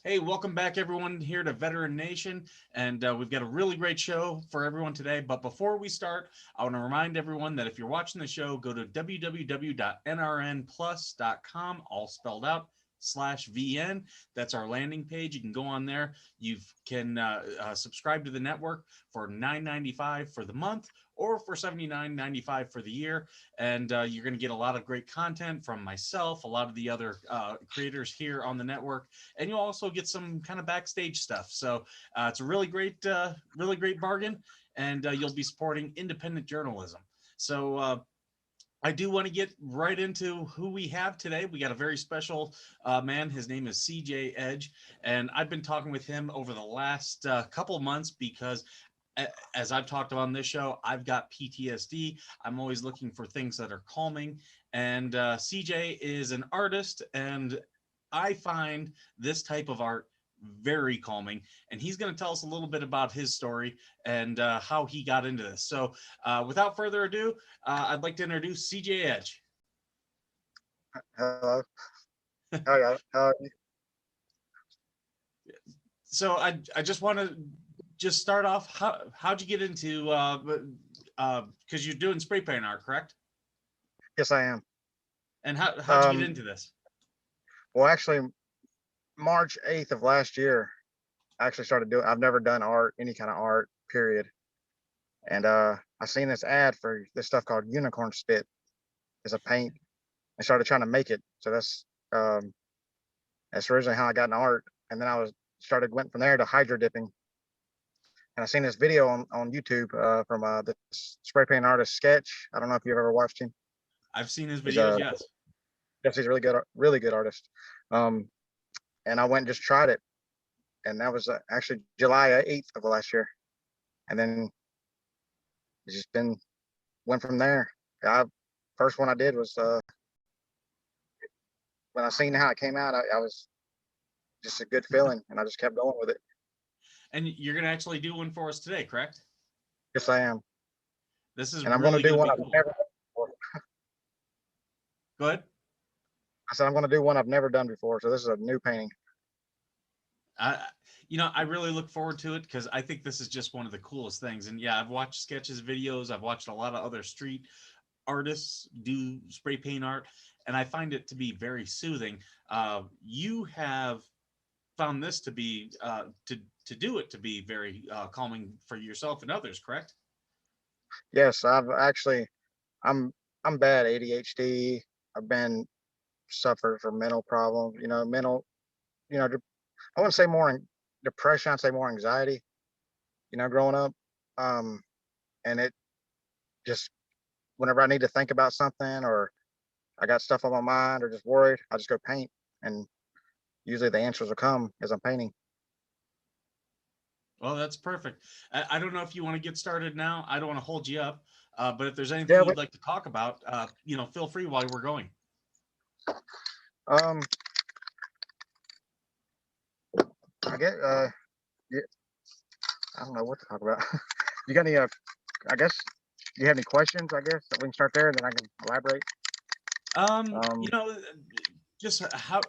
Hey, welcome back, everyone, here to Veteran Nation. And we've got a really great show for everyone today. But before we start, I want to remind everyone that if you're watching the show, go to www.nrnplus.com, all spelled out, /VN. That's our landing page. You can go on there. You can subscribe to the network for $9.95 for the month or for $79.95 for the year. And you're going to get a lot of great content from myself, a lot of the other creators here on the network, and you'll also get some kind of backstage stuff. So it's a really great bargain, and you'll be supporting independent journalism. So I do want to get right into who we have today. We got a very special man. His name is CJ Edge, and I've been talking with him over the last couple of months because as I've talked about on this show, I've got PTSD. I'm always looking for things that are calming. And CJ is an artist, and I find this type of art very calming. And he's going to tell us a little bit about his story and how he got into this. So, without further ado, I'd like to introduce CJ Edge. Hello. How are you? So, I just want to just start off. How'd you get into? Because you're doing spray paint art, correct? Yes, I am. And how'd you get Um, into this? well, actually, March 8th of last year, I actually started doing. I've never done art, any kind of art, period. And I seen this ad for this stuff called unicorn spit. It's a paint. I started trying to make it. So um, that's originally how I got in art. And then went from there to hydro dipping. And I seen this video on YouTube from this spray paint artist Sketch. I don't know if you've ever watched him. I've seen his He's videos, yes. yes, he's a really good artist. Um, and I went and just tried it, and that was actually July 8th of last year, and then it's just been went from there. I First one I did was when I seen how it came out, I was just a good feeling, and I just kept going with it. And you're gonna actually do one for us today, correct? Yes, I am, This is and I'm going to really do gonna one be I've cool. never done before. Go ahead. I said I'm going to do one I've never done before, so this is a new painting. I, I really look forward to it because I think this is just one of the coolest things. And yeah, I've watched Sketches videos. I've watched a lot of other street artists do spray paint art, and I find it to be very soothing. You have found this to be to do it to be very calming for yourself and others, correct? Yes, I'm I'm bad ADHD. I've been suffered from mental problems. You know, I wouldn't say depression. I'd say more anxiety. Growing up, um, and it just whenever I need to think about something or I got stuff on my mind or just worried, I just go paint, and usually the answers will come as I'm painting. Well, that's perfect. I don't know if you want to get started now. I don't want to hold you up, but if there's anything Yeah, you'd like to talk about, feel free while we're going. um, I get yeah, I don't know what to talk about. You got any? I guess you have any questions? I guess that we can start there, and then I can elaborate. Um, you Um, know, just how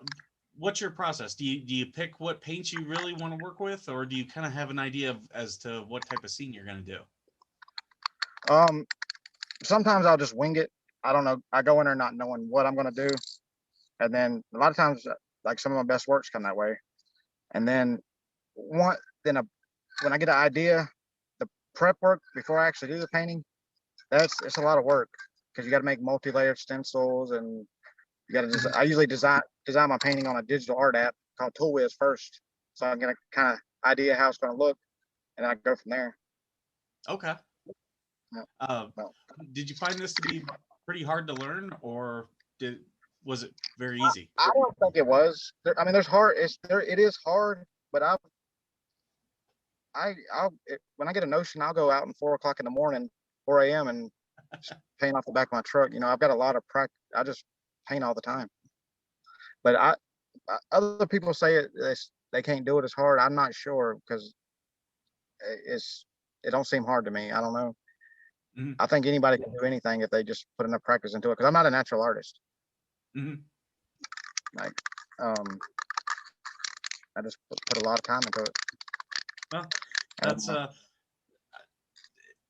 what's your process? Do you pick what paints you really want to work with, or do you kind of have an idea of as to what type of scene you're going to do? um, Sometimes I'll just wing it. I don't know. I go in there not knowing what I'm gonna do, and then a lot of times, like some of my best works come that way. And then one, then a, when I get an idea, the prep work before I actually do the painting, it's a lot of work because you got to make multi-layered stencils and you got to. Mhm. I usually design my painting on a digital art app called ToolWiz first, so I'm gonna kind of idea how it's going to look, and I go from there. Okay. Yeah. Uh, Well, did you find this to be pretty hard to learn, or did was it very easy? I don't think it was. I mean, there's hard. It is hard, but when I get a notion, I'll go out at 4 o'clock in the morning, 4 a.m. and paint off the back of my truck. I've got a lot of practice. I just paint all the time. But other people say they can't do it as hard. I'm not sure because it's it don't seem hard to me. I don't know. Hmm. I think anybody can do anything if they just put enough practice into it. Because I'm not a natural artist. Hmm. Like, um, I just put a lot of time into it. Well, that's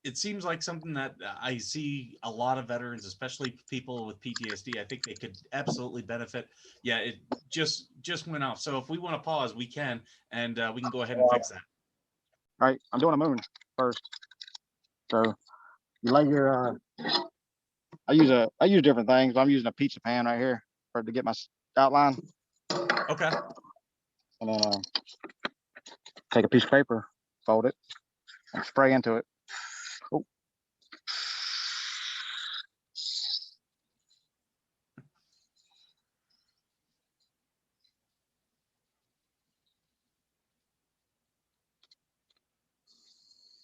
it seems like something that I see a lot of veterans, especially people with PTSD. I think they could absolutely benefit. Yeah, it just went off. So if we want to pause, we can, and we can go ahead and fix that. All right, I'm doing a moon first. So you lay your I use different things, but I'm using a pizza pan right here to get my outline. Okay. And then take a piece of paper, fold it, and spray into it. Oh.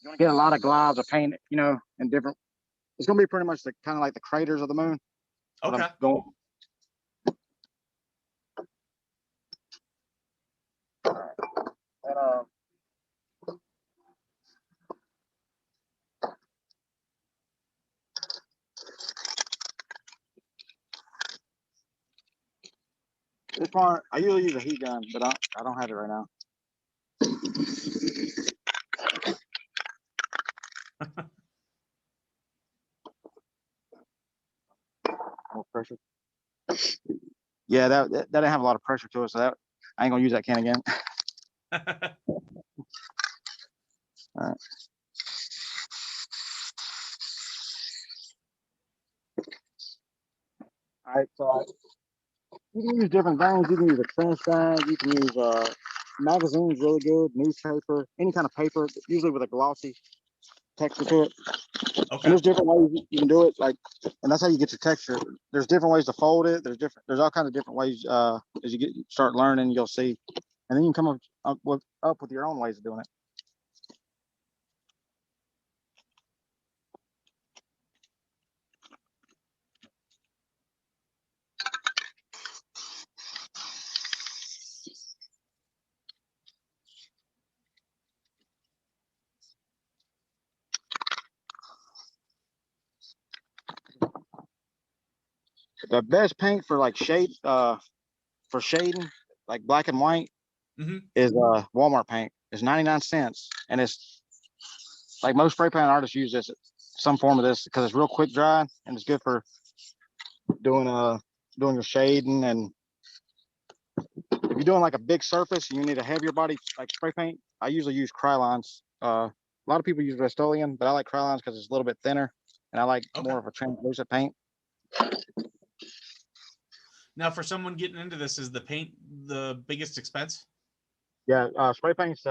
You're gonna get a lot of globs of paint, you know, in different. It's gonna be pretty much kind of like the craters of the moon. Okay. Going. And, this part, I usually use a heat gun, but I don't have it right now. More pressure. Yeah, that didn't have a lot of pressure to it, so that I ain't gonna use that can again. All right. All right, so you can use different things. You can use a trash bag. You can use magazines, really good, newspaper, any kind of paper, usually with a glossy texture to it. Okay. And there's different ways you can do it, like, and that's how you get your texture. There's different ways to fold it. There's all kinds of different ways. As you start learning, you'll see, and then you can come up with your own ways of doing it. The best paint for like shade, for shading, like black and white, is Walmart paint. It's 99 cents, and it's like most spray paint artists use this, some form of this, because it's real quick dry and it's good for doing your shading. And if you're doing like a big surface and you need a heavier body like spray paint, I usually use Krylons. A lot of people use Rust-Oleum, but I like Krylons because it's a little bit thinner, and I like more of a translucent paint. Now, for someone getting into this, is the paint the biggest expense? Yeah, spray paint's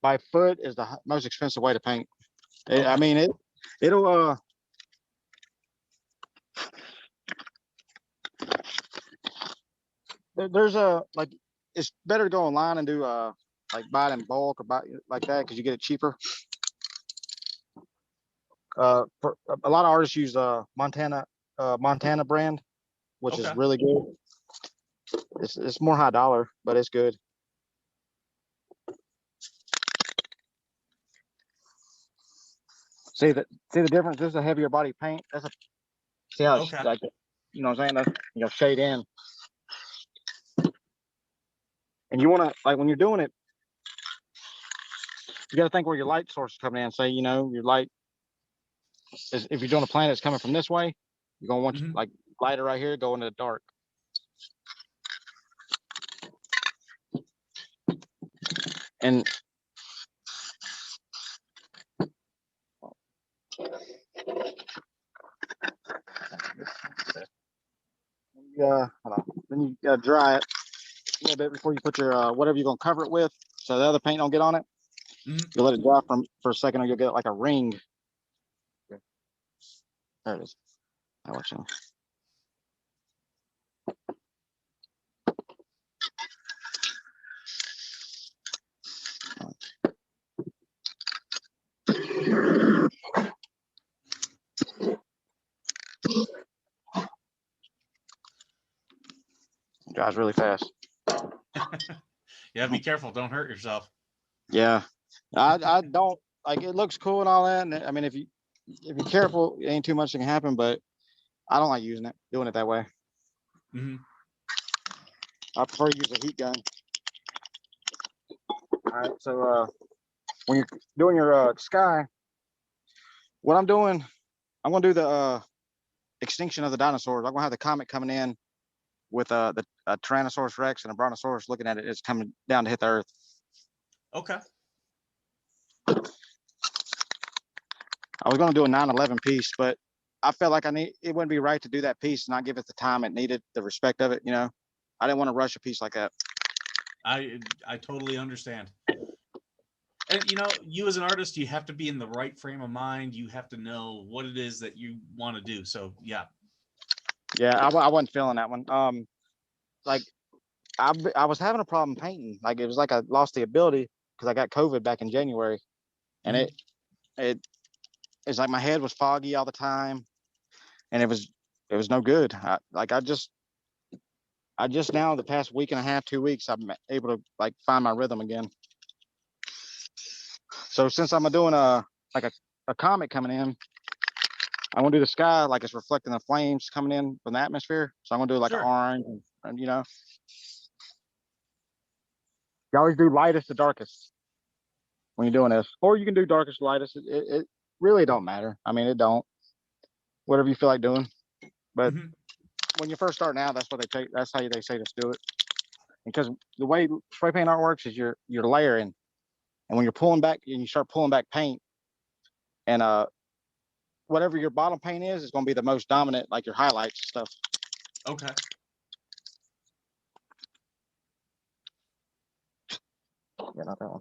by foot is the most expensive way to paint. Okay. I mean it'll there's like, it's better to go online and do like buy it in bulk or buy like that, because you get it cheaper. For a lot of artists use Montana brand, which is really good. It's more high dollar, but it's good. See the difference? This is a heavier body paint. See how it's like, you know what I'm saying? That's, shade in. And you want to, like, when you're doing it, you got to think where your light source is coming in. Say, your light is, if you're doing a planet that's coming from this way, you're gonna want like lighter right here, go into the dark. And hold on. Then you gotta dry it a little bit before you put your whatever you're gonna cover it with, so the other paint don't get on it. You let it dry for a second, or you'll get like a ring. There it is. I want you. It dries really fast. Yeah, be careful. Don't hurt yourself. Yeah, I don't like, it looks cool and all that. And I mean, if you're careful, it ain't too much that can happen. But I don't like doing it that way. I prefer to use a heat gun. right. So when you're doing your sky, what I'm doing, I'm gonna do the extinction of the dinosaurs. I'm gonna have the comet coming in with the Tyrannosaurus Rex and a Brontosaurus looking at it. It's coming down to hit the Earth. Okay. I was gonna do a 9/11 piece, but I felt like it wouldn't be right to do that piece and not give it the time it needed, the respect of it. You know, I didn't want to rush a piece like that. I totally understand. And you as an artist, you have to be in the right frame of mind. You have to know what it is that you want to do. So yeah. Yeah, I wasn't feeling that one. Like I was having a problem painting. Like it was like I lost the ability because I got COVID back in January, and Mhm. it's like my head was foggy all the time, and it was no good. I just now the past week and a half, 2 weeks, I'm able to like find my rhythm again. So since I'm doing like a comet coming in, I want to do the sky like it's reflecting the flames coming in from the atmosphere. So I'm gonna do like an Sure. orange, and you always do lightest to darkest when you're doing this, or you can do darkest to lightest. It really don't matter. I mean, it don't. Whatever you feel like doing, but Mhm. when you first start out, that's what they take. That's how they say to do it. Because the way spray paint art works is you're layering, and when you're pulling back and you start pulling back paint, and whatever your bottom paint is going to be the most dominant, like your highlights and stuff. Okay. Yeah, not that one.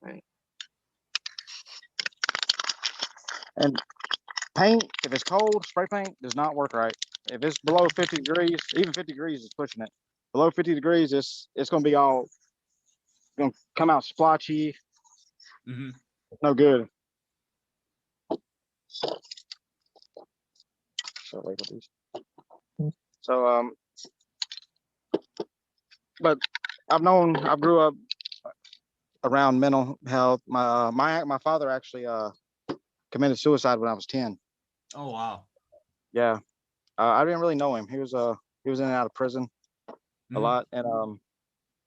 Right. And paint, if it's cold, spray paint does not work right. If it's below 50 degrees, even 50 degrees is pushing it. Below 50 degrees, it's going to be all going to come out splotchy. Mhm. No good. So label these. So but I grew up around mental health. My father actually committed suicide when I was 10. Oh wow. Yeah, I didn't really know him. He was in and out of prison a Mhm. lot, and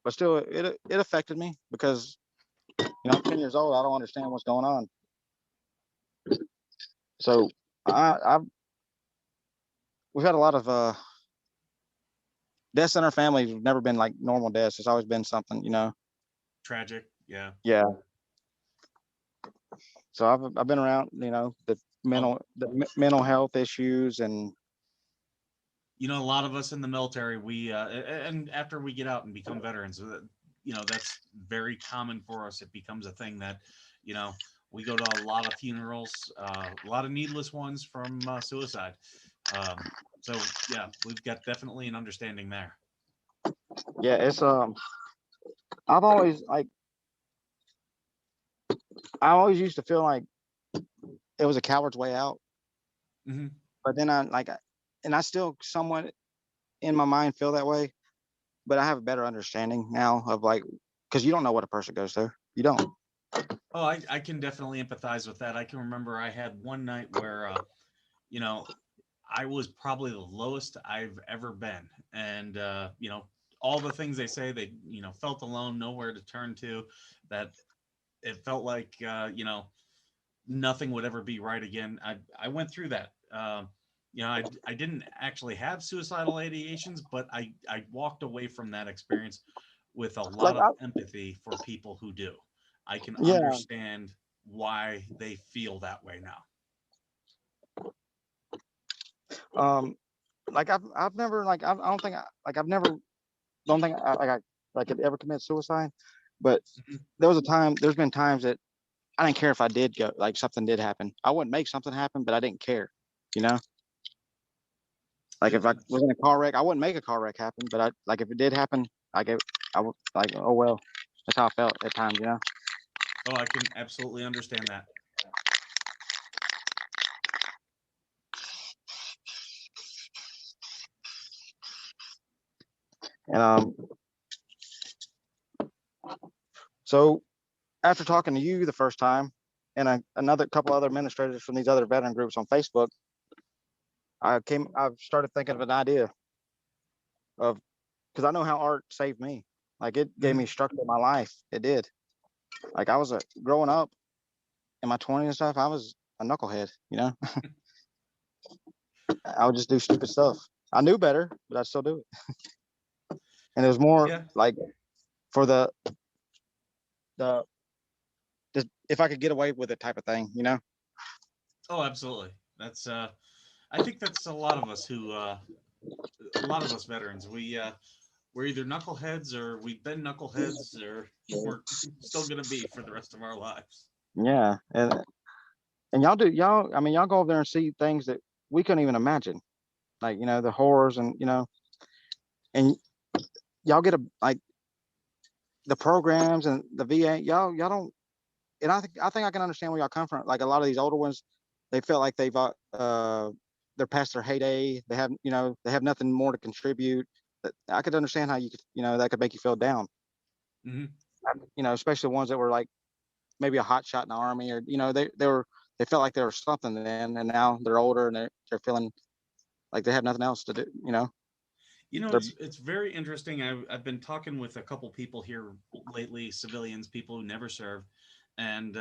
but still, it affected me because I'm 10 years old. I don't understand what's going on. So I we've had a lot of deaths in our family. Have never been like normal deaths. It's always been something. Tragic. Yeah. Yeah. So I've been around the Oh, mental health issues and a lot of us in the military, and after we get out and become veterans, that's very common for us. It becomes a thing that, you know, we go to a lot of funerals, a lot of needless ones from suicide. Um, so yeah, we've got definitely an understanding there. yeah, it's I've always like I always used to feel like it was a coward's way out, Hmm. but then and I still somewhat in my mind feel that way, but I have a better understanding now of like because you don't know what a person goes through. You don't. Oh, I can definitely empathize with that. I can remember I had one night where, you know, I was probably the lowest I've ever been. And, all the things they say, they, felt alone, nowhere to turn to, that it felt like, nothing would ever be right again. I went through that. I didn't actually have suicidal ideations, but I walked away from that experience with a Like lot of empathy for people who do. I can yeah, understand why they feel that way now. um, like I've never like I don't think I've never don't think I could ever commit suicide, but Mhm. there's been times that I didn't care if I did go like something did happen. I wouldn't make something happen, but I didn't care. You know, like Yeah. if I was in a car wreck, I wouldn't make a car wreck happen, but I like if it did happen, I would like oh well. That's how I felt at times. Oh, I can absolutely understand that. And so after talking to you the first time. and another couple other administrators from these other veteran groups on Facebook, I started thinking of an idea of, because I know how art saved me. Like it gave Mhm. me structure in my life. It did. Like I was growing up in my 20s and stuff. I was a knucklehead. I would just do stupid stuff. I knew better, but I'd still do it. And it was more Yeah. like for the if I could get away with it type of thing. Oh, absolutely. That's I think that's a lot of us a lot of us veterans. We're either knuckleheads or we've been knuckleheads or we're still gonna be for the rest of our lives. Yeah, and y'all. I mean, y'all go over there and see things that we couldn't even imagine, like the horrors, and y'all get like the programs and the VA. Y'all don't. And I think I can understand where y'all come from. Like a lot of these older ones, they felt like they're past their heyday. They have nothing more to contribute. I could understand how you could that could make you feel down. Hmm. Especially the ones that were like maybe a hot shot in the army, or they felt like they were something then, and now they're older and they're feeling like they have nothing else to do. They're It's very interesting. I've been talking with a couple people here lately, civilians, people who never served, and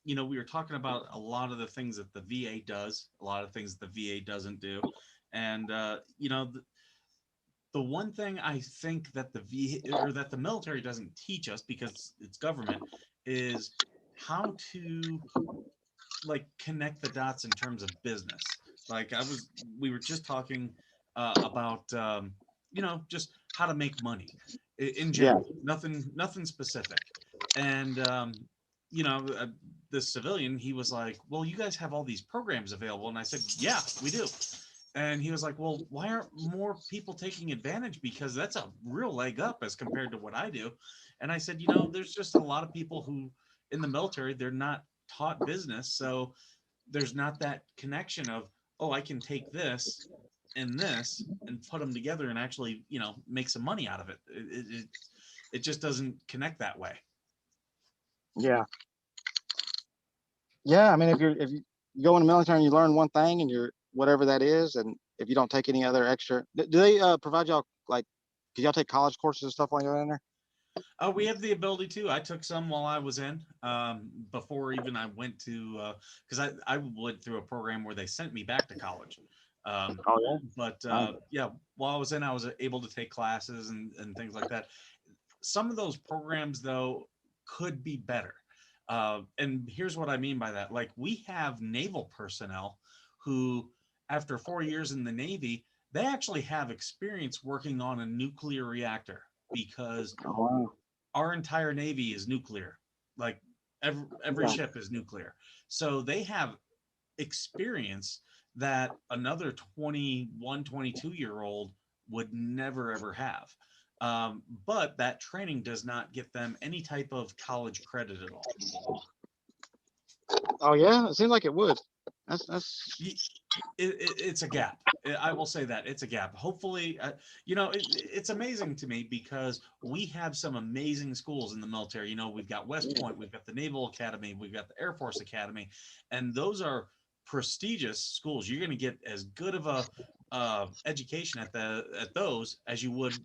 we were talking about a lot of the things that the VA does, a lot of things that the VA doesn't do, and the one thing I think that the or that the military doesn't teach us because it's government is how to like connect the dots in terms of business. Like we were just talking about just how to make money in Yeah, general, nothing specific, and you know uh, the civilian, he was like, well, you guys have all these programs available, and I said, yeah, we do. And he was like, well, why aren't more people taking advantage? Because that's a real leg up as compared to what I do. And I said, there's just a lot of people who in the military, they're not taught business. So there's not that connection of, oh, I can take this and put them together and actually, make some money out of it. It just doesn't connect that way. yeah, yeah. I mean, if you go in the military and you learn one thing and you're whatever that is, and if you don't take any other extra, do they provide y'all like? Do y'all take college courses and stuff while you're in there? We have the ability to. I took some while I was in, before even I went to, because I went through a program where they sent me back to college. Um, Oh yeah. but Nice. yeah, while I was in, I was able to take classes and things like that. Some of those programs, though, could be better. And here's what I mean by that. Like, we have naval personnel who, after 4 years in the Navy, they actually have experience working on a nuclear reactor because Oh wow. our entire navy is nuclear. Like every Yeah. ship is nuclear. So they have experience that another 21, 22-year old would never ever have. But that training does not get them any type of college credit at all. Oh yeah. It seems like it would. That's. It's a gap. I will say that it's a gap. Hopefully, it's amazing to me because we have some amazing schools in the military. We've got West Point, we've got the Naval Academy, we've got the Air Force Academy, and those are prestigious schools. You're going to get as good of a education at those as you would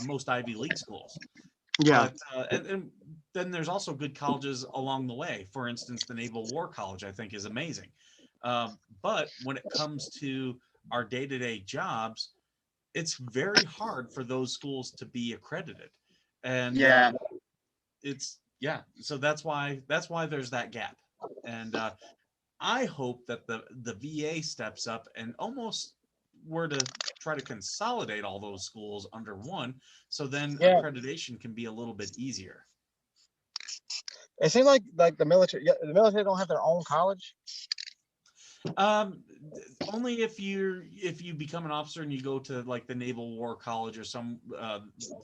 most Ivy League schools. Yeah. But and then there's also good colleges along the way. For instance, the Naval War College, I think, is amazing. But when it comes to our day-to-day jobs, it's very hard for those schools to be accredited, and Yeah. it's yeah. So that's why there's that gap, and I hope that the VA steps up and almost were to try to consolidate all those schools under one, so then Yeah. accreditation can be a little bit easier. It seems like the military. Yeah, the military don't have their own college. Um, Only if you become an officer and you go to like the Naval War College or some,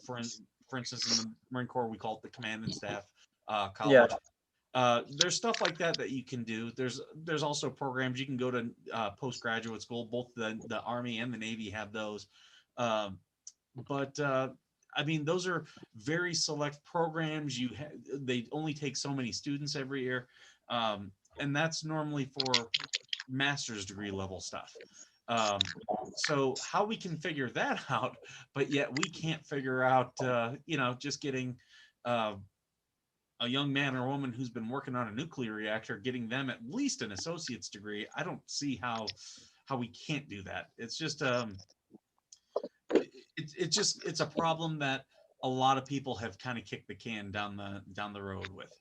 for for instance, in the Marine Corps we call it the Command and Staff Yeah. College. There's stuff like that that you can do. There's also programs you can go to, postgraduate school. Both the Army and the Navy have those. Um, but I mean, those are very select programs. They only take so many students every year, and that's normally for master's degree level stuff. So how we can figure that out, but yet we can't figure out, just getting uh, a young man or woman who's been working on a nuclear reactor, getting them at least an associate's degree. I don't see how we can't do that. It's just it's a problem that a lot of people have kind of kicked the can down the road with.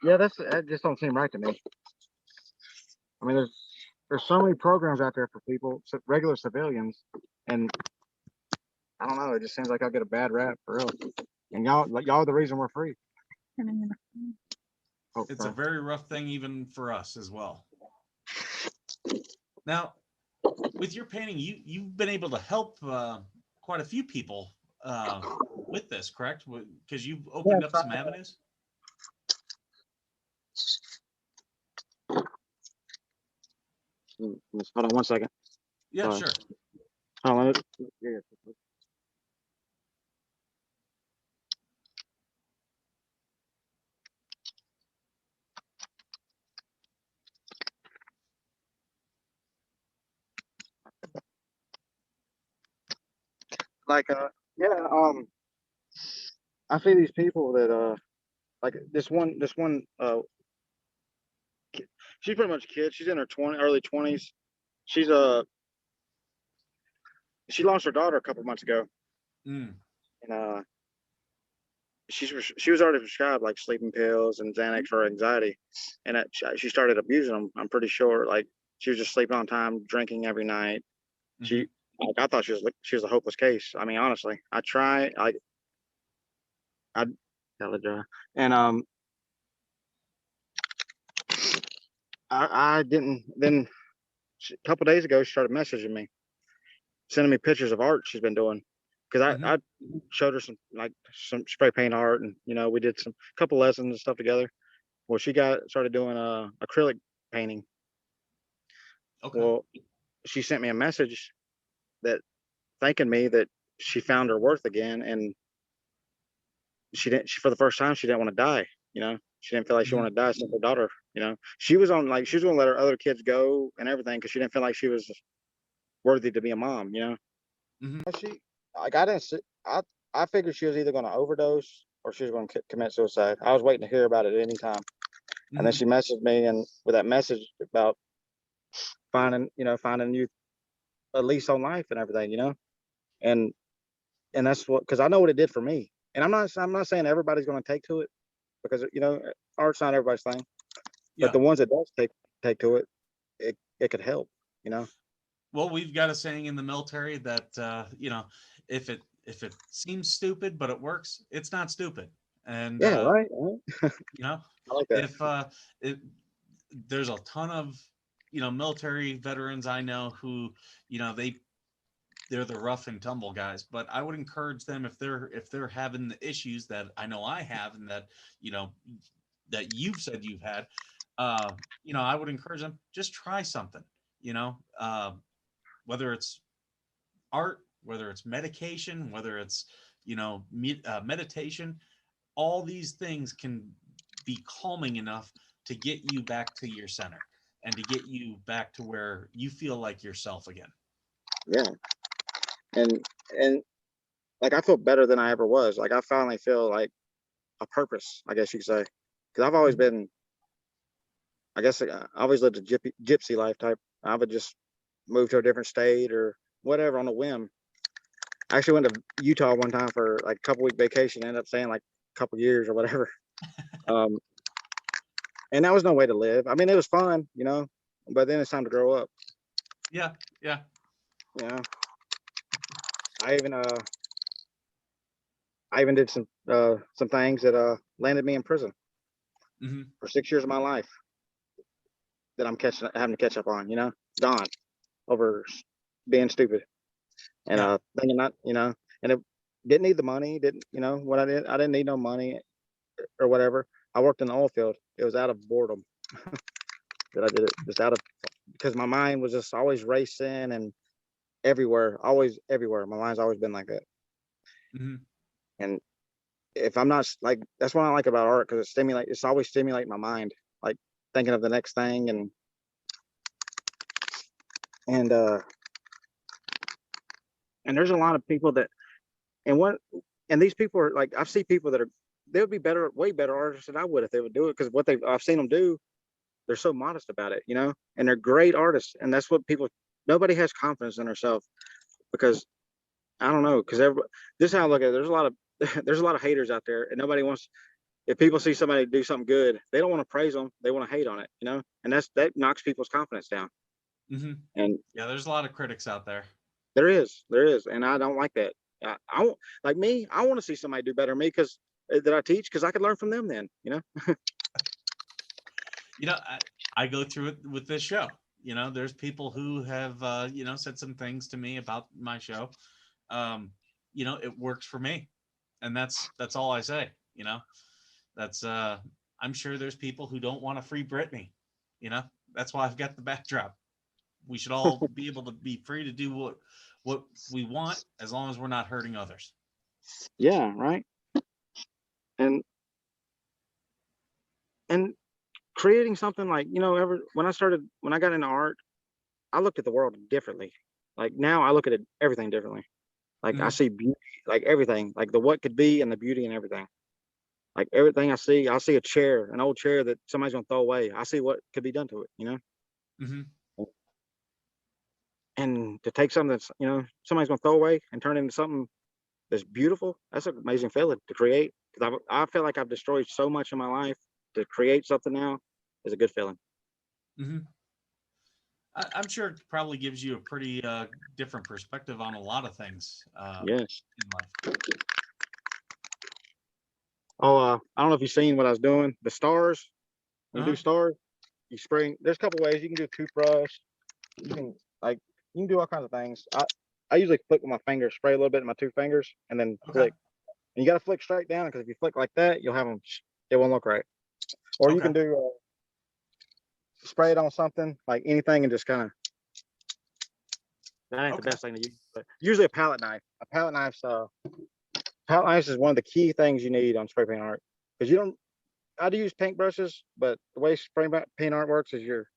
Yeah, that just don't seem right to me. I mean, there's so many programs out there for people, regular civilians, and I don't know. It just seems like I get a bad rap for real. And y'all are the reason we're free. Oh, it's a very rough thing even for us as well. Now, with your painting, you've been able to help quite a few people with this, correct? Because you've opened up some avenues. Hold on one second. Yeah, sure. Oh, yeah. Like yeah, I see these people that like this one she's pretty much a kid. She's in her early 20s. She's she lost her daughter a couple months ago. Mm. And she was already prescribed like sleeping pills and Xanax for anxiety, and she started abusing them. I'm pretty sure. Like she was just sleeping on time, drinking every night. Mm-hmm. I thought she was a hopeless case. I mean, honestly, I tell it dry. And I didn't. Then a couple days ago, she started messaging me, sending me pictures of art she's been doing. Because Mm-hmm. I showed her some spray paint art, and we did some couple lessons and stuff together. Well, she started doing acrylic painting. Okay. Well, she sent me a message that thanking me that she found her worth again, and for the first time she didn't want to die. She didn't feel like she Mm-hmm. wanted to die since her daughter. She was she was going to let her other kids go and everything because she didn't feel like she was worthy to be a mom. Mm-hmm. She like I didn't. I figured she was either going to overdose or she was going to commit suicide. I was waiting to hear about it at any time, and then Mm-hmm. she messaged me and with that message about finding you a lease on life and everything. And that's what, because I know what it did for me. And I'm not saying everybody's going to take to it, because art's not everybody's thing, but Yeah. the ones that does take to it, it could help. Well, we've got a saying in the military that if it seems stupid but it works, it's not stupid. And Yeah, right. I I like that. if there's a ton of military veterans I know who they're the rough and tumble guys, but I would encourage them, if they're having the issues that I know I have, and that you know that you've said you've had, I would encourage them, just try something. you know uh, whether it's art, whether it's medication, whether it's meditation, all these things can be calming enough to get you back to your center and to get you back to where you feel like yourself again. Yeah, and like I feel better than I ever was. Like I finally feel like a purpose, I guess you could say, because I've always Mhm. been. I guess I always lived a gypsy life type. I would just move to a different state or whatever on a whim. I actually went to Utah one time for like a couple-week vacation. Ended up staying like a couple years or whatever. Um, and that was no way to live. I mean, it was fun, but then it's time to grow up. Yeah, yeah. You know, I even uh, I even did some things that landed me in prison Hmm. for 6 years of my life that I'm having to catch up on. Gone over being stupid and Yeah. thinking not, and it didn't need the money. Didn't what I did? I didn't need no money or whatever. I worked in the oil field. It was out of boredom that I did it, just out of because my mind was just always racing, and everywhere, always everywhere. My mind's always been like that. Mm-hmm. And if I'm not like, that's what I like about art, because it's always stimulate my mind, like thinking of the next thing. And and there's a lot of people that, and what, and these people are like, I see people that are, they would be better, way better artists than I would if they would do it, because I've seen them do, they're so modest about it, and they're great artists. And that's what people, nobody has confidence in themselves, because I don't know, because this is how I look at it. There's a lot of there's a lot of haters out there, and nobody wants, if people see somebody do something good, they don't want to praise them, they want to hate on it, and that knocks people's confidence down. Mm-hmm. And Yeah, there's a lot of critics out there. there is, and I don't like that. I want, like me, I want to see somebody do better than me, because that I teach, because I could learn from them then. I go through it with this show. There's people who have said some things to me about my show. It works for me, and that's all I say. That's I'm sure there's people who don't want to free Britney. That's why I've got the backdrop. We should all be able to be free to do what we want, as long as we're not hurting others. Yeah, right. And creating something, like, when I got into art, I looked at the world differently. Like now I look at everything differently. Like I Mm-hmm. see beauty, like everything, like the what could be, and the beauty and everything. Like everything I see a chair, an old chair that somebody's gonna throw away. I see what could be done to it. Mm-hmm. And to take something that's, somebody's gonna throw away and turn it into something that's beautiful, that's an amazing feeling to create. Because I feel like I've destroyed so much in my life. To create something now is a good feeling. Mm-hmm. I'm sure it probably gives you a pretty different perspective on a lot of things Yes. in life. Oh, I don't know if you've seen what I was doing. The stars, when you do stars, you spray. There's a couple ways you can do. Toothbrush. You can like you can do all kinds of things. I usually flick with my fingers, spray a little bit in my two fingers, and then Okay. flick. And you got to flick straight down, because if you flick like that, you'll have them. It won't look right. Or you Okay. can do spray it on something, like anything, and just kind of. That ain't the best thing to use, but usually a palette knife. Palette knife is one of the key things you need on spray paint art, because you don't. I do use paintbrushes, but the way spray paint art works is you're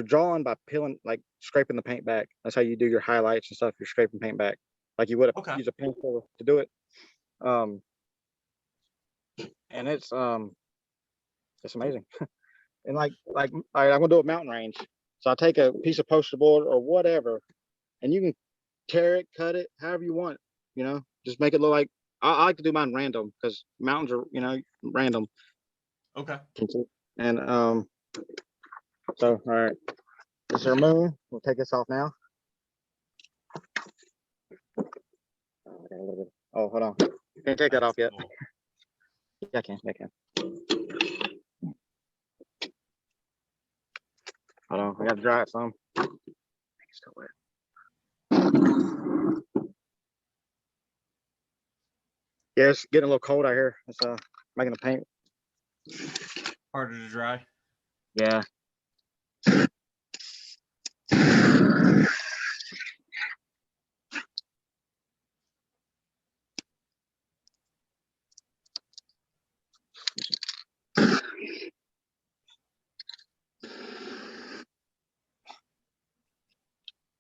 drawing by peeling, like scraping the paint back. That's how you do your highlights and stuff. You're scraping paint back, like you would Okay. use a pencil to do it. And it's amazing. And like I'm gonna do a mountain range, so I take a piece of poster board or whatever, and you can tear it, cut it, however you want. Just make it look like. I like to do mine random, because mountains are random. Okay. And so all right, this is our moon. We'll take this off now. Oh, hold on. Can't take that off yet. Cool. Yeah, I can. I can. Hold on. I got to dry it some. It's still wet. Yeah, it's getting a little cold out here. It's making the paint. Harder to dry. Yeah.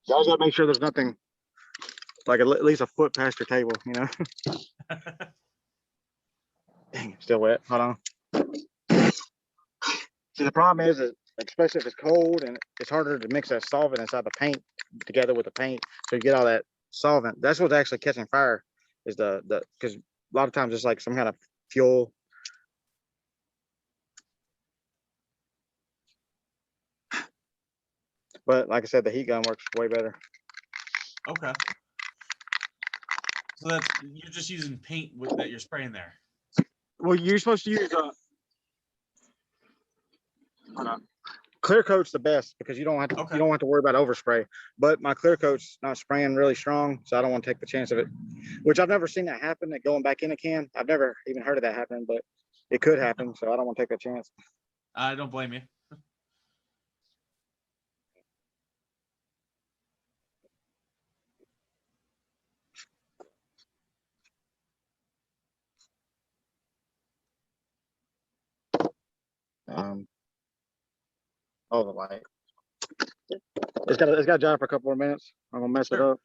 You always got to make sure there's nothing, like at least a foot past your table, Dang, it's still wet. Hold on. See, the problem is that, especially if it's cold, and it's harder to mix that solvent inside the paint together with the paint, so you get all that solvent. That's what's actually catching fire, is the because a lot of times it's like some kind of fuel. But like I said, the heat gun works way better. Okay. So you're just using paint that you're spraying there. Well, you're supposed to use clear coat's the best, because you don't have to you don't have to worry about overspray. But my clear coat's not spraying really strong, so I don't want to take the chance of it. Which I've never seen that happen, that going back in a can. I've never even heard of that happening, but it could happen, so I don't want to take that chance. I don't blame you. Oh, the light. It's got to dry for a couple more minutes. I'm gonna mess it up.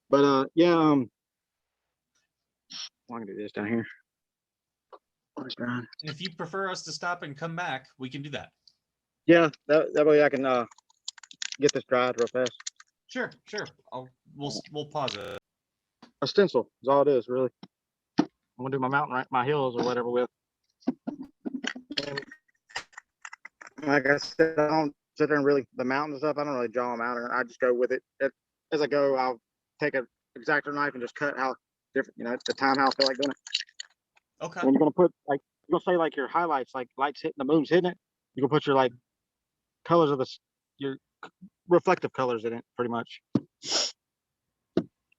But yeah, I can do this down here. And if you prefer us to stop and come back, we can do that. Yeah, that way I can get this dried real fast. Sure. We'll pause it. A stencil is all it is, really. I'm gonna do my mountain, right, my hills or whatever with. And like I said, I don't sit there and really the mountain stuff. I don't really draw them out, or I just go with it. As I go. I'll take an X-Acto knife and just cut how different, the time how I feel like doing it. Okay. And you're gonna put like you're gonna say like your highlights, like lights hitting the moon's hitting it. You can put your like colors of your reflective colors in it, pretty much.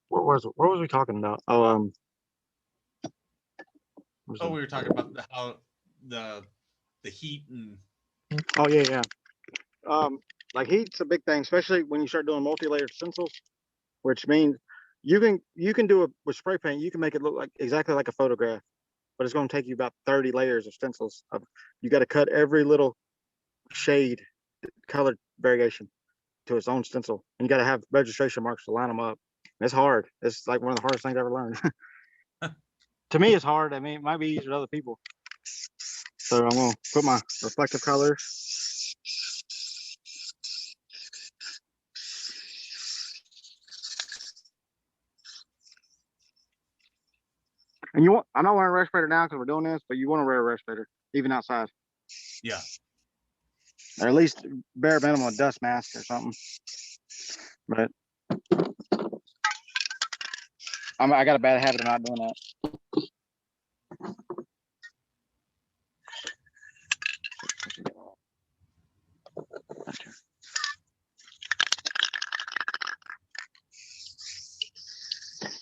What was we talking about? We were talking about how the heat and. Oh yeah. Like heat's a big thing, especially when you start doing multi-layered stencils, which means you can do it with spray paint. You can make it look like exactly like a photograph, but it's going to take you about 30 layers of stencils. You got to cut every little shade, color variation to its own stencil, and you got to have registration marks to line them up. It's hard. It's like one of the hardest things I ever learned. To me, it's hard. I mean, it might be easier to other people. So I'm gonna put my reflective color. And I'm not wearing a respirator now because we're doing this, but you want to wear a respirator even outside. Yeah. Or at least bare minimum a dust mask or something. But I got a bad habit of not doing that.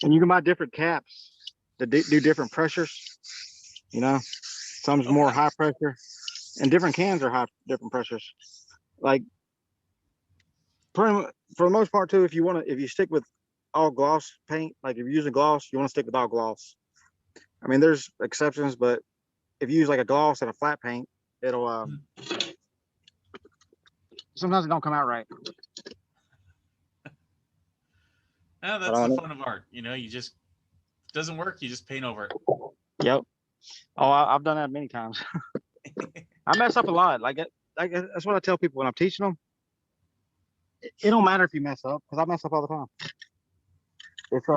And you can buy different caps to do different pressures. Some's more high pressure, and different cans are different pressures. Like for the most part too, if you stick with all gloss paint, like if you're using gloss, you want to stick with all gloss. I mean, there's exceptions, but if you use like a gloss and a flat paint, it'll sometimes it don't come out right. That's the fun of art. You just, if it doesn't work, you just paint over it. Yep. Oh, I've done that many times. I mess up a lot. Like that's what I tell people when I'm teaching them. It don't matter if you mess up, because I mess up all the time. It's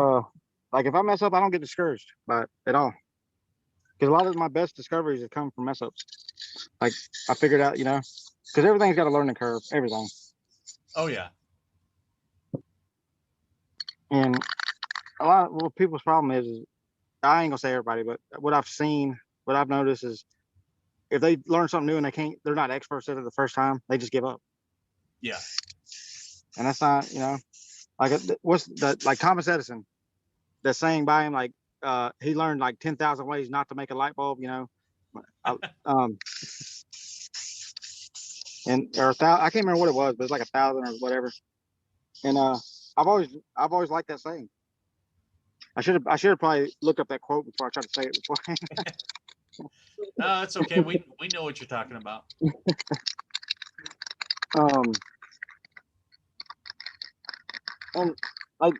like if I mess up, I don't get discouraged by it at all. Because a lot of my best discoveries have come from mess ups. Like I figured out, because everything's got a learning curve, everything. Oh yeah. And people's problem is I ain't gonna say everybody, but what I've noticed is if they learn something new and they're not experts at it the first time, they just give up. Yeah. And that's not, like what's that, like Thomas Edison, that saying by him, like he learned like 10,000 ways not to make a light bulb, and or 1,000, I can't remember what it was, but it's like 1,000 or whatever. And I've always liked that saying. I should have probably looked up that quote before I tried to say it before. No, that's okay. We know what you're talking about. And like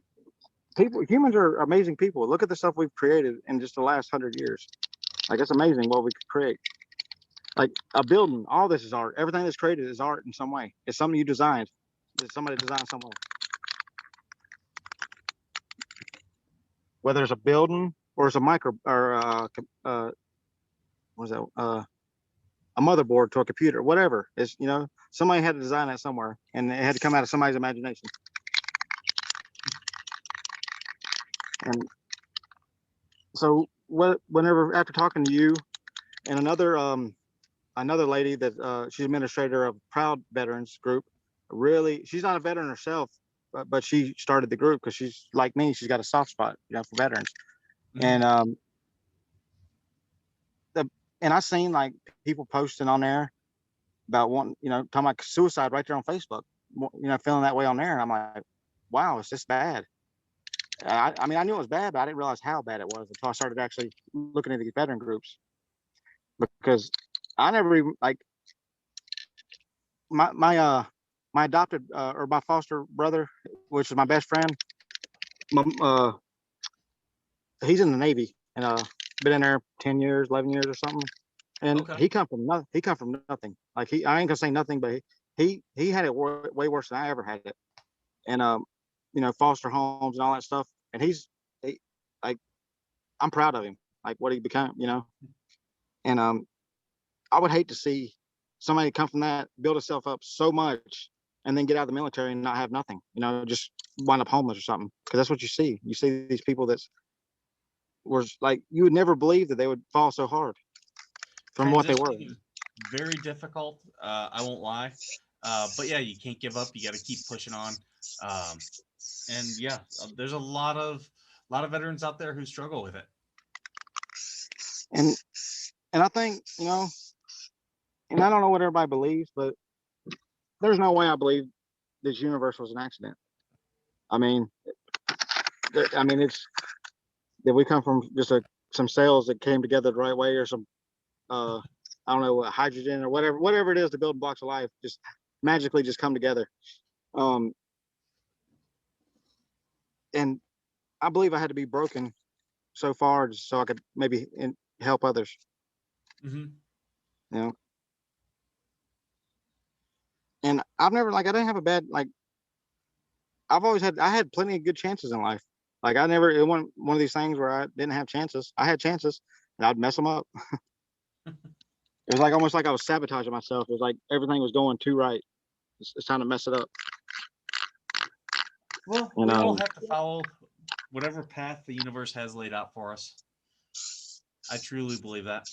humans are amazing people. Look at the stuff we've created in just the last 100 years. Like it's amazing what we could create. Like a building, all this is art. Everything that's created is art in some way. It's something you designed. It's somebody designed somewhere. Whether it's a building or it's a micro or what is that? A motherboard to a computer, whatever. It's somebody had to design that somewhere, and it had to come out of somebody's imagination. And so, whenever after talking to you and another lady that she's administrator of Proud Veterans Group, really, she's not a veteran herself, but she started the group because she's like me. She's got a soft spot, for veterans. Mm-hmm. And I seen like people posting on there about wanting, talking about suicide right there on Facebook, feeling that way on there. And I'm like, wow, it's this bad. I mean, I knew it was bad, but I didn't realize how bad it was until I started actually looking at these veteran groups. Because I never even like my adopted or my foster brother, which is my best friend. My, he's in the Navy and been in there 10 years, 11 years or something. And Okay. he come from nothing. He come from nothing. Like I ain't gonna say nothing, but he had it way worse than I ever had it. And foster homes and all that stuff. And he like I'm proud of him, like what he became, And I would hate to see somebody come from that, build himself up so much, and then get out of the military and not have nothing, just wind up homeless or something. Because that's what you see. You see these people that was like you would never believe that they would fall so hard from what they were. Transitioning is very difficult. I won't lie. But yeah, you can't give up. You got to keep pushing on. Um, and yeah, there's a lot of veterans out there who struggle with it. And I think, and I don't know what everybody believes, but there's no way I believe this universe was an accident. I mean, it's that we come from just some cells that came together the right way, or some I don't know, hydrogen or whatever it is, the building blocks of life just magically just come together. Um, and I believe I had to be broken so far just so I could maybe help others. Mm-hmm. You know, and I've never I didn't have a bad I had plenty of good chances in life. Like it wasn't one of these things where I didn't have chances. I had chances and I'd mess them up. It was like almost like I was sabotaging myself. It was like everything was going too right. It's time to mess it up. Well, And we all have to follow whatever path the universe has laid out for us. I truly believe that.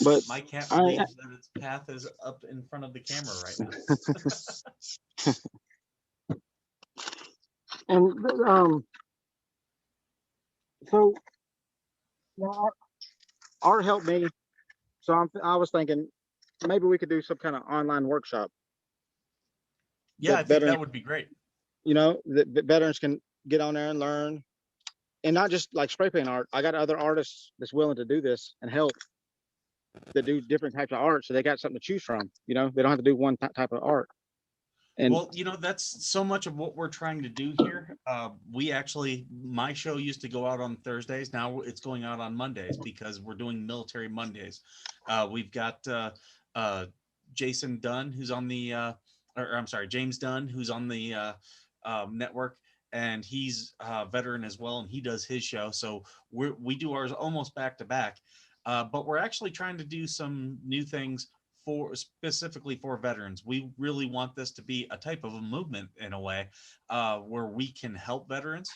but My cat I believes that its path is up in front of the camera right now. and so art, art helped me. So I was thinking maybe we could do some kind of online workshop Yeah, that I think veterans, that would be great. that veterans can get on there and learn, and not just like spray paint art. I got other artists that's willing to do this and help that do different types of art, so they got something to choose from. They don't have to do one type of art. And Well, that's so much of what we're trying to do here. My show used to go out on Thursdays. Now it's going out on Mondays because we're doing Military Mondays. We've got Jason Dunn, who's on the, or I'm sorry, James Dunn, who's on the network, and he's a veteran as well, and he does his show. So we do ours almost back to back. But we're actually trying to do some new things specifically for veterans. We really want this to be a type of a movement in a way, where we can help veterans,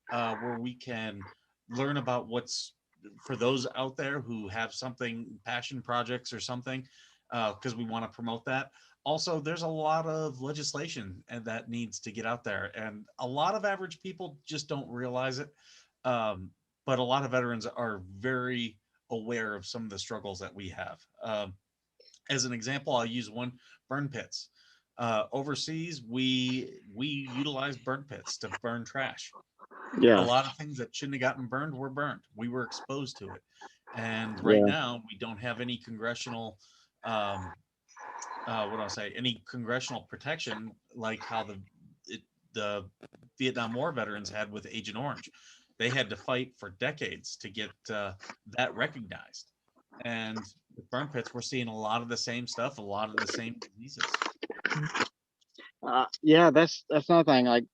where we can learn about what's for those out there who have something, passion projects or something, because we want to promote that. Also, there's a lot of legislation and that needs to get out there, and a lot of average people just don't realize it. Um, but a lot of veterans are very aware of some of the struggles that we have. As an example, I'll use one: burn pits. Overseas, we utilize burn pits to burn trash. A yeah, lot of things that shouldn't have gotten burned were burned. We were exposed to it, and right yeah, now we don't have any congressional, um, what do I say, any congressional protection like how the Vietnam War veterans had with Agent Orange. They had to fight for decades to get that recognized. And with burn pits, we're seeing a lot of the same stuff, a lot of the same diseases. yeah. That's another thing. Like,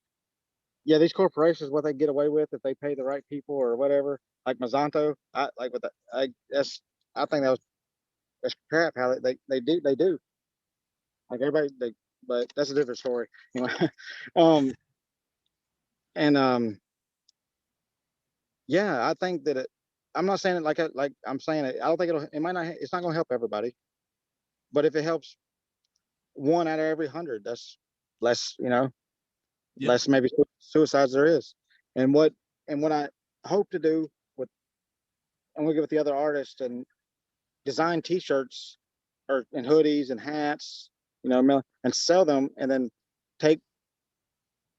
yeah, these corporations, what they get away with if they pay the right people or whatever. Like Monsanto, I like with that. I think that's crap. How they do. Like everybody, but that's a different story. Anyway, um, and yeah, I think that I'm not saying it like I'm saying it. I don't think it might not. It's not going to help everybody, but if it helps one out of every 100, that's less. Yep. Less maybe suicides there is. And what I hope to do with and we get with the other artists and design T-shirts or and hoodies and hats, and sell them, and then take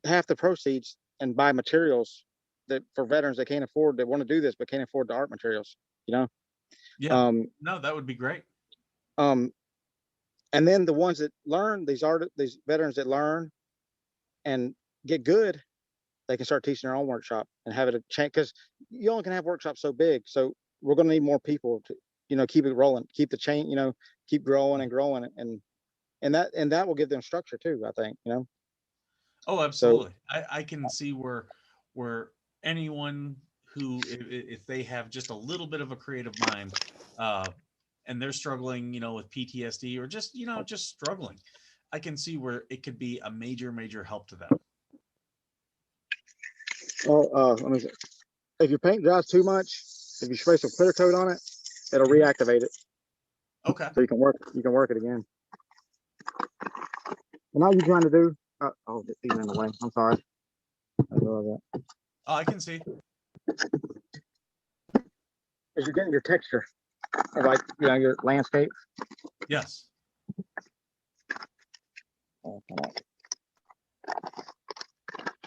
half the proceeds and buy materials that for veterans that can't afford that want to do this but can't afford the art materials. You know, Yeah. No, that would be great. And then the ones that learn, these veterans that learn and get good, they can start teaching their own workshop and have it a change, because you only can have workshops so big. So we're going to need more people to, keep it rolling, keep the chain, keep growing and growing, and that will give them structure too, I think. Oh, So absolutely. I can see where anyone who, if they have just a little bit of a creative mind, uh, and they're struggling, with PTSD or just struggling, I can see where it could be a major, major help to them. let me see. If your paint dries too much, if you spray some clear coat on it, it'll reactivate it. Okay. So you can work it again. And all you're trying to do, these are in the way. I'm sorry. Oh, I can see. Is you're getting your texture of, like, your landscape. Yes.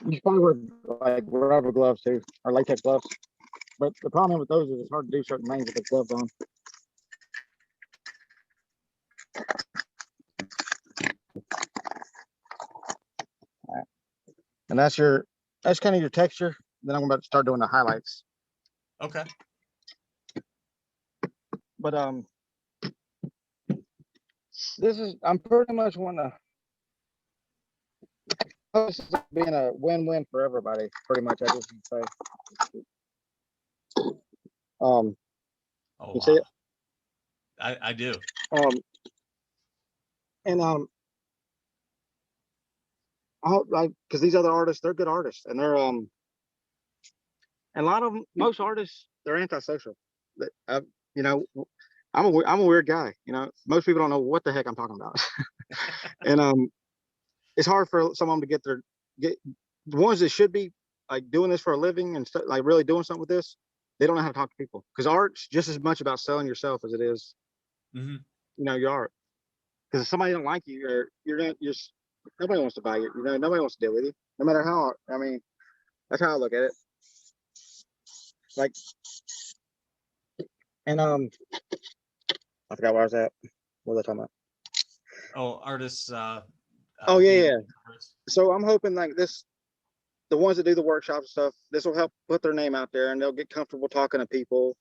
You probably wear like rubber gloves too, or latex gloves. But the problem with those is it's hard to do certain things with the gloves on. All right. And that's kind of your texture. Then I'm about to start doing the highlights. Okay. But I'm pretty much wanting to, this is being a win-win for everybody, pretty much, I just say. Oh, you see it? I do. And I hope, like, because these other artists, they're good artists, and they're and a lot of them, most artists, they're antisocial. I'm a weird guy. Most people don't know what the heck I'm talking about. And it's hard for someone to get the ones that should be like doing this for a living and like really doing something with this. They don't know how to talk to people, because art's just as much about selling yourself as it is, your art. Because if somebody don't like you, you're nobody wants to buy you. Nobody wants to deal with you, no matter how. I mean, that's how I look at it. Like, and I forgot where I was at. What was I talking about? Oh, artists. Oh yeah. So I'm hoping like this, the ones that do the workshops and stuff, this will help put their name out there, and they'll get comfortable talking to people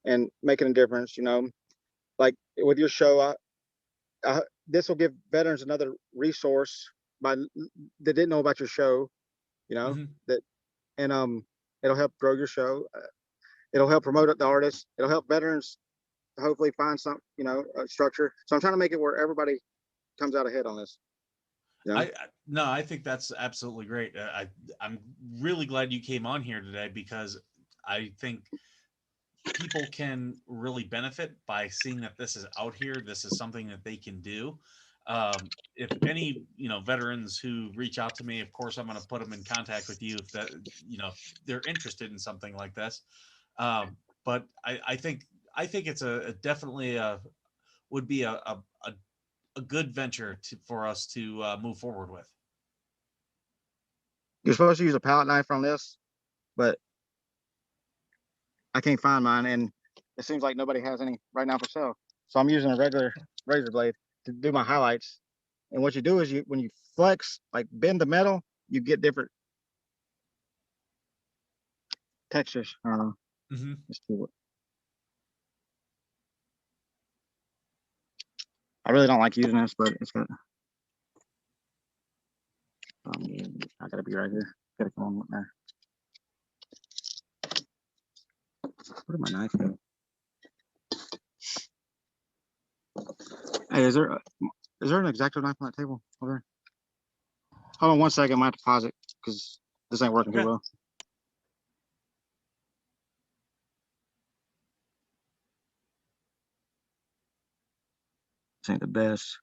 and making a difference. Like with your show, this will give veterans another resource that didn't know about your show. That, and it'll help grow your show. It'll help promote the artists. It'll help veterans hopefully find some, a structure. So I'm trying to make it where everybody comes out ahead on this. I think that's absolutely great. I'm really glad you came on here today, because I think people can really benefit by seeing that this is out here. This is something that they can do. If any, veterans who reach out to me, of course, I'm going to put them in contact with you if that, if they're interested in something like this. But I think it's definitely would be a good venture for us to move forward with. You're supposed to use a palette knife on this, but I can't find mine, and it seems like nobody has any right now for sale. So I'm using a regular razor blade to do my highlights. And what you do is when you flex, like bend the metal, you get different textures. I don't know. Let's see what. I really don't like using this, but it's good. I gotta be right here. Gotta come on there. Where did my knife go? Hey, is there an X-Acto knife on that table over there? Hold on 1 second. I might have to pause it because this ain't working too well. This ain't the best.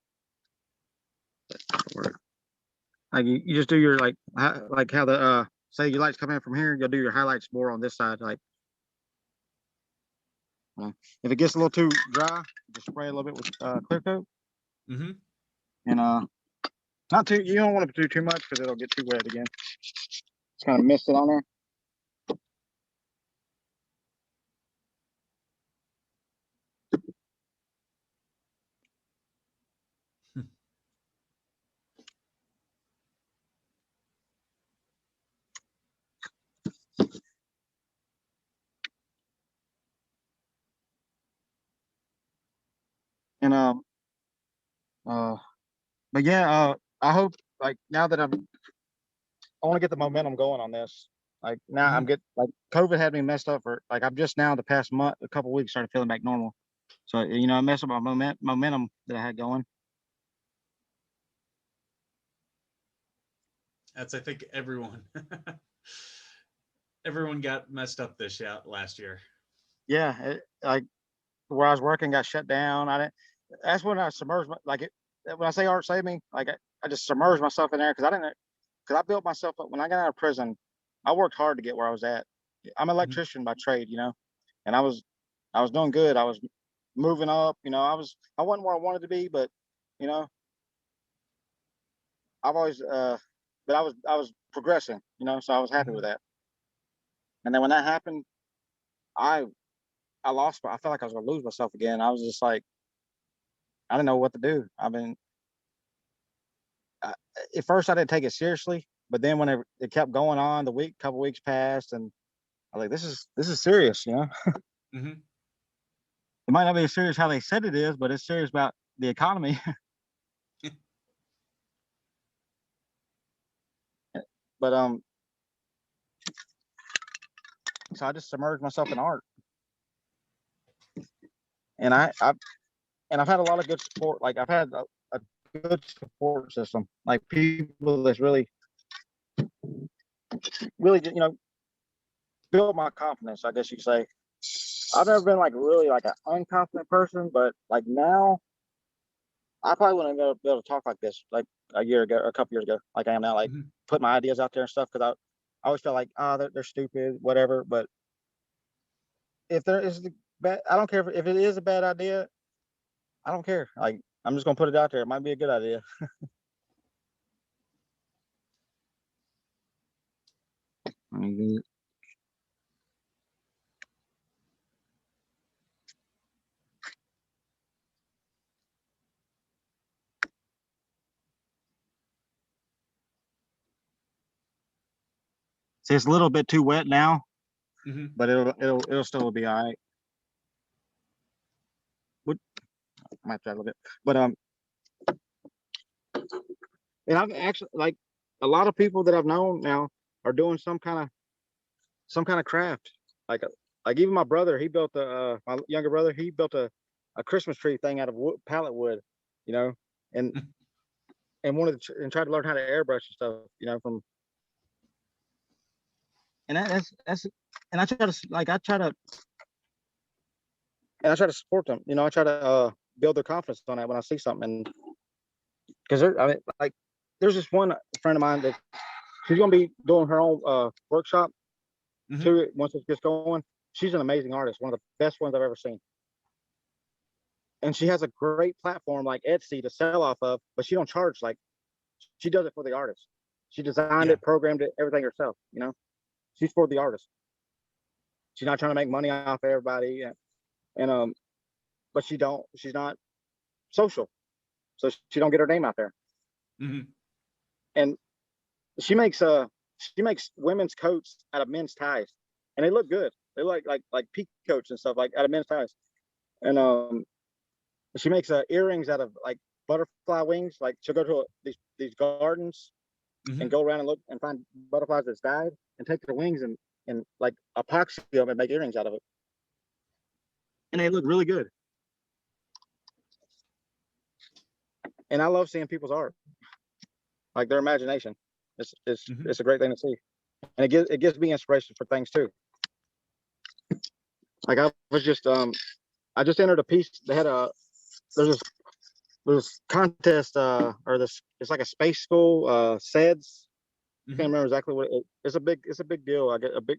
Like you just do your like how the say your lights come in from here, you'll do your highlights more on this side. Like if it gets a little too dry, just spray a little bit with clear coat. And not too. You don't want to do too much because it'll get too wet again. Just kind of mist it on there. And but yeah, I hope like now that I want to get the momentum going on this. Like now Mhm. like COVID had me messed up for like I'm just now the past month, a couple weeks started feeling back normal. So I messed up my momentum that I had going. That's, I think, everyone. Everyone got messed up this last year. Yeah, like where I was working got shut down. I didn't. That's when I submerged like it. When I say art saved me, like I just submerged myself in there because I didn't. Because I built myself up when I got out of prison. I worked hard to get where I was at. I'm an Mhm. electrician by trade, and I was doing good. I was moving up. I wasn't where I wanted to be, but you know, I've always but I was progressing. So I was happy with Mhm. that. And then when that happened, I I lost. I felt like I was gonna lose myself again. I was just like I didn't know what to do. I mean, I, at first I didn't take it seriously, but then when it kept going on, couple weeks passed, and I was like, this is serious. Mhm. It might not be as serious how they said it is, but it's serious about the economy. But so I just submerged myself in art, and I've had a lot of good support. Like I've had a good support system, like people that's really build my confidence. I guess you could say. I've never been like really like an unconfident person, but like now I probably wouldn't be able to talk like this like a year ago or a couple years ago, like I am now, like Mhm. put my ideas out there and stuff because I always felt like, oh, they're stupid, whatever. But if there is the bad, I don't care if it is a bad idea. I don't care. Like I'm just gonna put it out there. It might be a good idea. Mhm. See, it's a little bit too wet now, Mhm. but it'll still be all right. Would might try a little bit, but and I've actually like a lot of people that I've known now are doing some kind of craft. Like like even my brother, he built my younger brother, he built a Christmas tree thing out of pallet wood, you know, and wanted to and tried to learn how to airbrush and stuff, from and that's and I try to support them. I try to build their confidence on that when I see something, and because I mean, like there's this one friend of mine that she's gonna be doing her own workshop Mhm. too once it gets going. She's an amazing artist, one of the best ones I've ever seen, and she has a great platform like Etsy to sell off of, but she don't charge. Like she does it for the artist. She designed Yeah. it, programmed it, everything herself. She's for the artist. She's not trying to make money off everybody, and but she's not social, so she don't get her name out there. Mhm. And she makes women's coats out of men's ties, and they look good. They look like peak coats and stuff like out of men's ties. And she makes earrings out of like butterfly wings. Like she'll go to these gardens and Mhm. go around and look and find butterflies that's died and take their wings and like epoxy them and make earrings out of it. And they look really good. And I love seeing people's art, like their imagination. Mhm. It's a great thing to see, and it gives me inspiration for things too. Like I just entered a piece. There's this contest or this it's like a space school SEDS. I can't Mhm. remember exactly it's a big deal. I get a big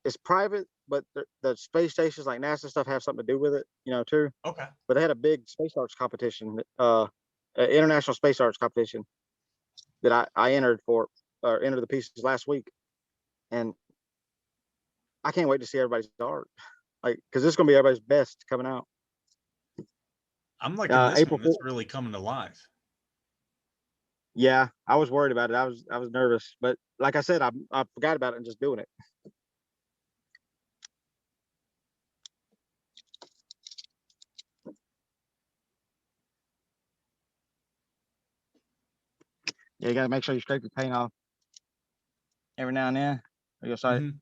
it's private, but the space stations like NASA stuff have something to do with it, too. Okay. But they had a big space arts competition, international space arts competition that I entered for or entered the pieces last week, and I can't wait to see everybody's art, like because this is gonna be everybody's best coming out. I'm liking this April one. That's 4th. really coming to life. Yeah, I was worried about it. I was nervous, but like I said, I forgot about it and just doing it. Yeah, you gotta make sure you scrape the paint off every now and then. Or you'll start. Mhm.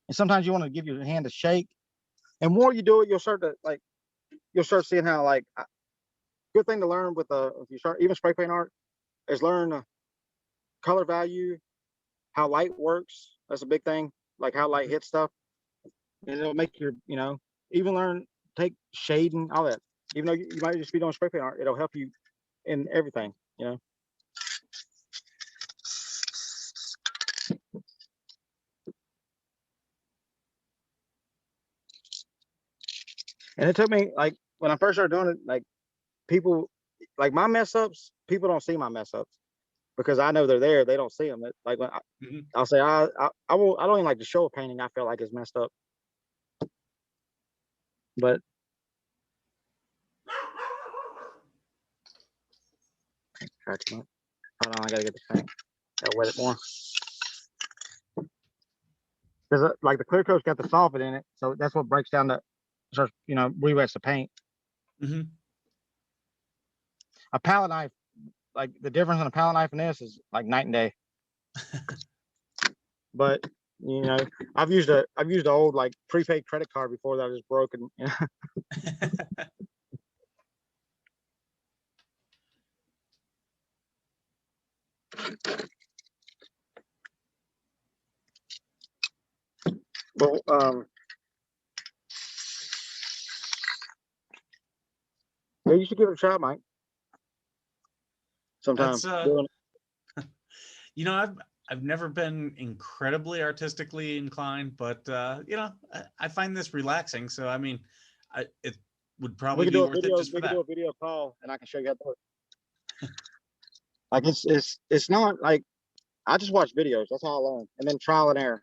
And sometimes you want to give your hand a shake. And more you do it, you'll start to like. You'll start seeing how like. Good thing to learn with if you start even spray paint art is learn color value, how light works. That's a big thing. Like how light hits stuff, and it'll make your even learn take shading all that. Even though you might just be doing spray paint art, it'll help you in everything. And it took me like when I first started doing it, like people like my mess ups. People don't see my mess ups because I know they're there. They don't see them. Like when Mhm. I'll say I won't. I don't even like to show a painting I feel like is messed up, but. Hold on, I gotta get the paint. Gotta wet it more. Because like the clear coat's got the solvent in it, so that's what breaks down starts re-wets the paint. Mhm. A palette knife, like the difference in a palette knife and this is like night and day. But I've used an old like prepaid credit card before that was broken. But yeah, you should give it a try, Mike. Sometime That's doing I've never been incredibly artistically inclined, but I find this relaxing. So I mean, it would we probably could be do a worth it video. just for We could do that. a video call, and I can show you how to do it. Like it's not like I just watch videos. That's how I learn, and then trial and error.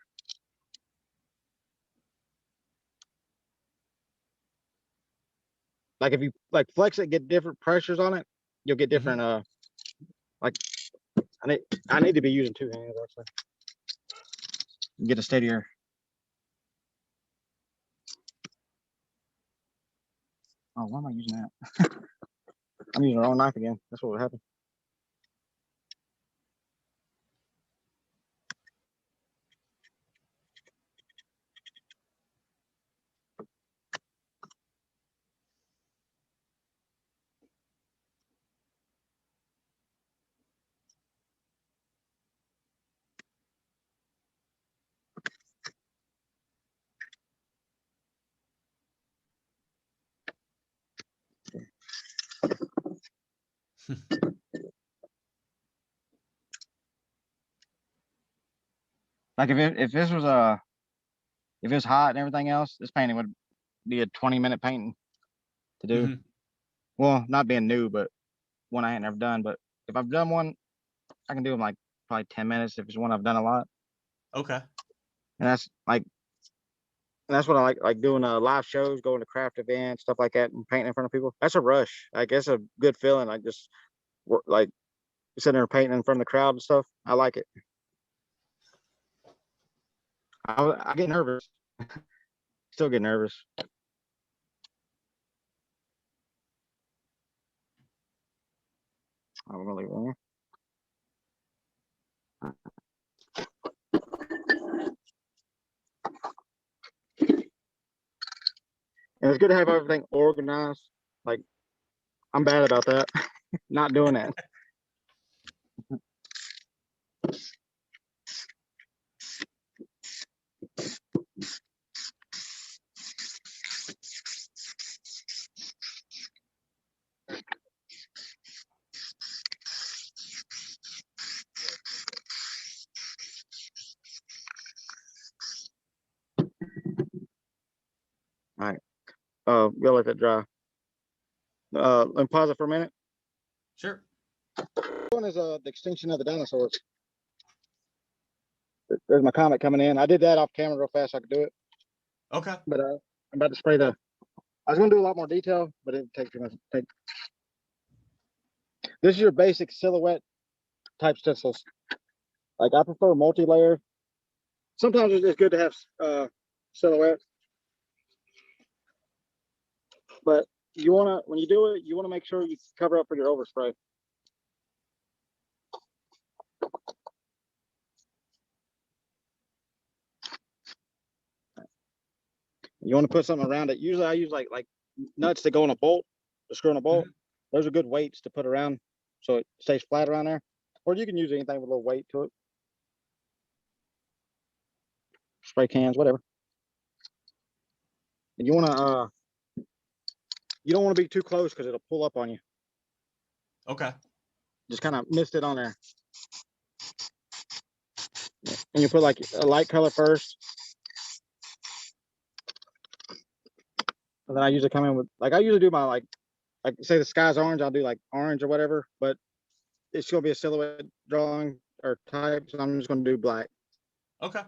Like if you like flex it, get different pressures on it, you'll get Mhm. different. Like I need to be using two hands actually. Get a steadier. Oh, why am I using that? I'm using the wrong knife again. That's what would happen. Like if this was if it was hot and everything else, this painting would be a 20-minute painting to do. Mhm. Well, not being new, but one I ain't never done. But if I've done one, I can do them like probably 10 minutes if it's one I've done a lot. Okay. And that's what I like doing live shows, going to craft events, stuff like that, and painting in front of people. That's a rush. Like that's a good feeling. Like just like sitting there painting in front of the crowd and stuff. I like it. I get nervous. Still get nervous. I'm really wrong. And it's good to have everything organized. Like I'm bad about that. Not doing that. All right. We'll let that dry. And pause it for a minute. Sure. One is the extinction of the dinosaurs. There's my comment coming in. I did that off camera real fast so I could do it. Okay. But I'm about to spray the. I was going to do a lot more detail, but it takes too much. This is your basic silhouette type stencils. Like I prefer multi-layer. Sometimes it's just good to have silhouette, but when you do it, you want to make sure you cover up for your overspray. You want to put something around it. Usually I use like nuts that go on a bolt, to screw on a bolt. Those are good weights to put around so it stays flat around there. Or you can use anything with a little weight to it. Spray cans, whatever. And you want to you don't want to be too close because it'll pull up on you. Okay. Just kind of mist it on there. And you put like a light color first. And then I usually come in with, like I usually do my like say the sky's orange, I'll do like orange or whatever, but it's going to be a silhouette drawing or type, so I'm just going to do black. Okay.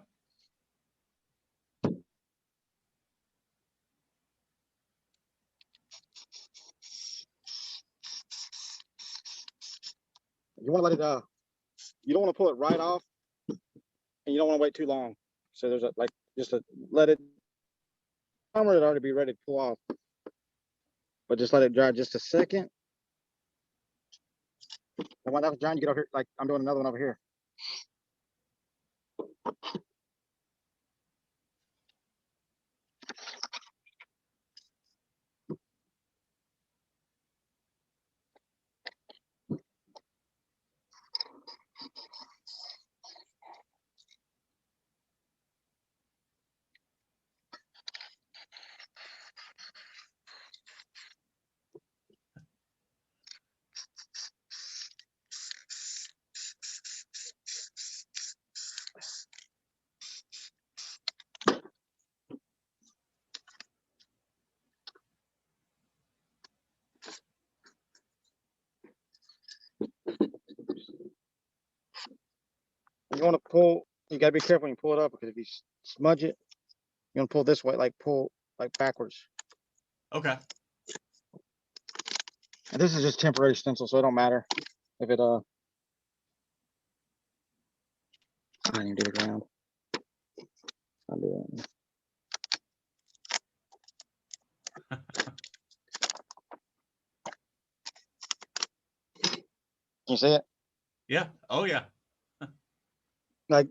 You want to let it you don't want to pull it right off, and you don't want to wait too long. So there's a like just to let it, timer it ought to be ready to pull off, but just let it dry just a second. And when that's drying, you get over here, like I'm doing another one over here. You want to pull, you got to be careful when you pull it up, because if you smudge it, you're going to pull this way, like pull like backwards. Okay. And this is just temporary stencil, so it don't matter if it I didn't even do the ground. I'll do that. Can you see it? Yeah. Oh yeah. Like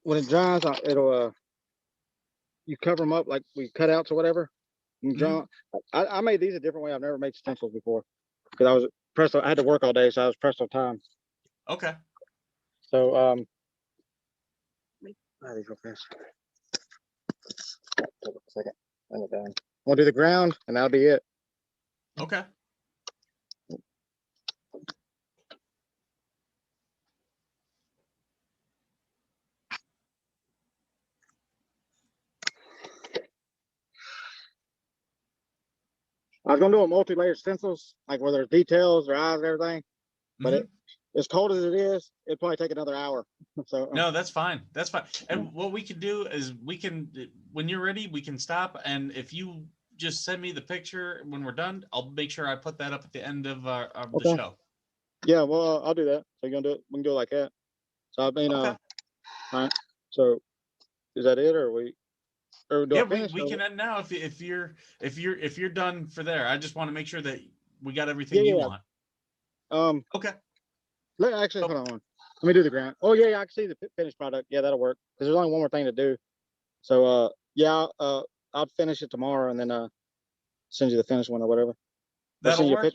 when it dries, it'll you cover them up like we cutouts or whatever. And draw. I made these a different way. I've never made stencils before because I was pressed. I had to work all day, so I was pressed on time. Okay. So let me try these real fast. Hold a second. Bring it down. We'll do the ground, and that'll be it. Okay. I was gonna do a multi-layer stencils, like where there's details, their eyes, and everything. But as cold as it is, it'd probably take another hour. So no, that's fine. That's fine. And what we can do is we can, when you're ready, we can stop. And if you just send me the picture when we're done, I'll make sure I put that up at the end of the show. Yeah, well, I'll do that. So you're gonna do it? We can do it like that. So I mean, okay. All right. So is that it, or we? Or do Yeah, I finish? we can end now if you're done for there. I just want to make sure that we got everything you want. Okay. Actually, hold on. Let me do the ground. Oh yeah, I can see the finished product. Yeah, that'll work because there's only one more thing to do. So yeah, I'll finish it tomorrow and then send you the finished one or whatever. That'll work.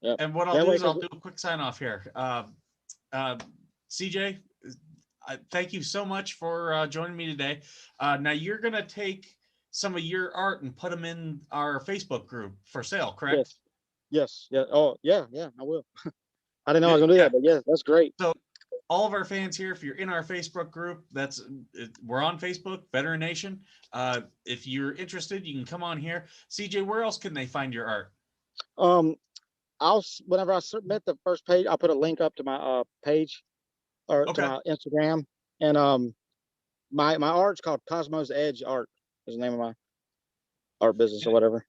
Yeah. And what I'll do is I'll do a quick sign off here. CJ, thank you so much for joining me today. Now you're gonna take some of your art and put them in our Facebook group for sale, correct? Yes. Yeah. Oh yeah. Yeah. I will. I didn't know I was gonna do that, but yeah, that's great. So all of our fans here, if you're in our Facebook group, we're on Facebook, Veteran Nation. If you're interested, you can come on here. CJ, where else can they find your art? Whenever I submit the first page, I'll put a link up to my page or to my Instagram, and my art's called Cosmos Edge Art is the name of my art business or whatever.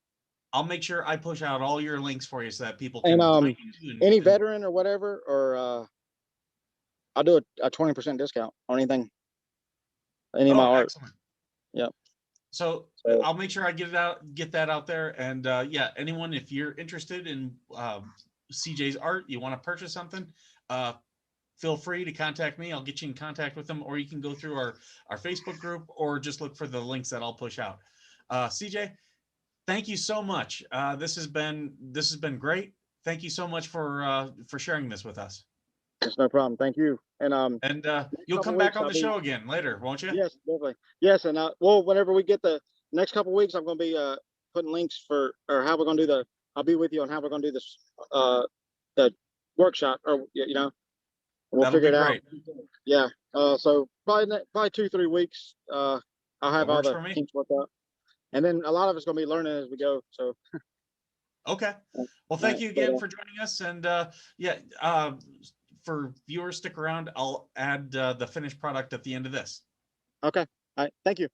I'll make sure I push out all your links for you so that people can find you any veteran or whatever, or I'll do a 20% discount on anything, any of my art. Excellent. Yep. So I'll make sure I get that out there. And yeah, anyone, if you're interested in CJ's art, you want to purchase something, feel free to contact me. I'll get you in contact with them, or you can go through our Facebook group, or just look for the links that I'll push out. CJ, thank you so much. This has been great. Thank you so much for sharing this with us. It's no problem. Thank you. And You'll come back on the show again later, won't you? Yes, definitely. Yes, and well, whenever we get the next couple of weeks, I'm going to be putting links for or how we're going to do I'll be with you on how we're going to do this the workshop, or we'll That'll figure be it great. out. Yeah. So probably 2-3 weeks. I'll have all the kinks worked out, and then a lot of it's going to be learning as we go. So. Okay. Well, thank you again for joining us, and for viewers, stick around. I'll add the finished product at the end of this. Okay. All right. Thank you.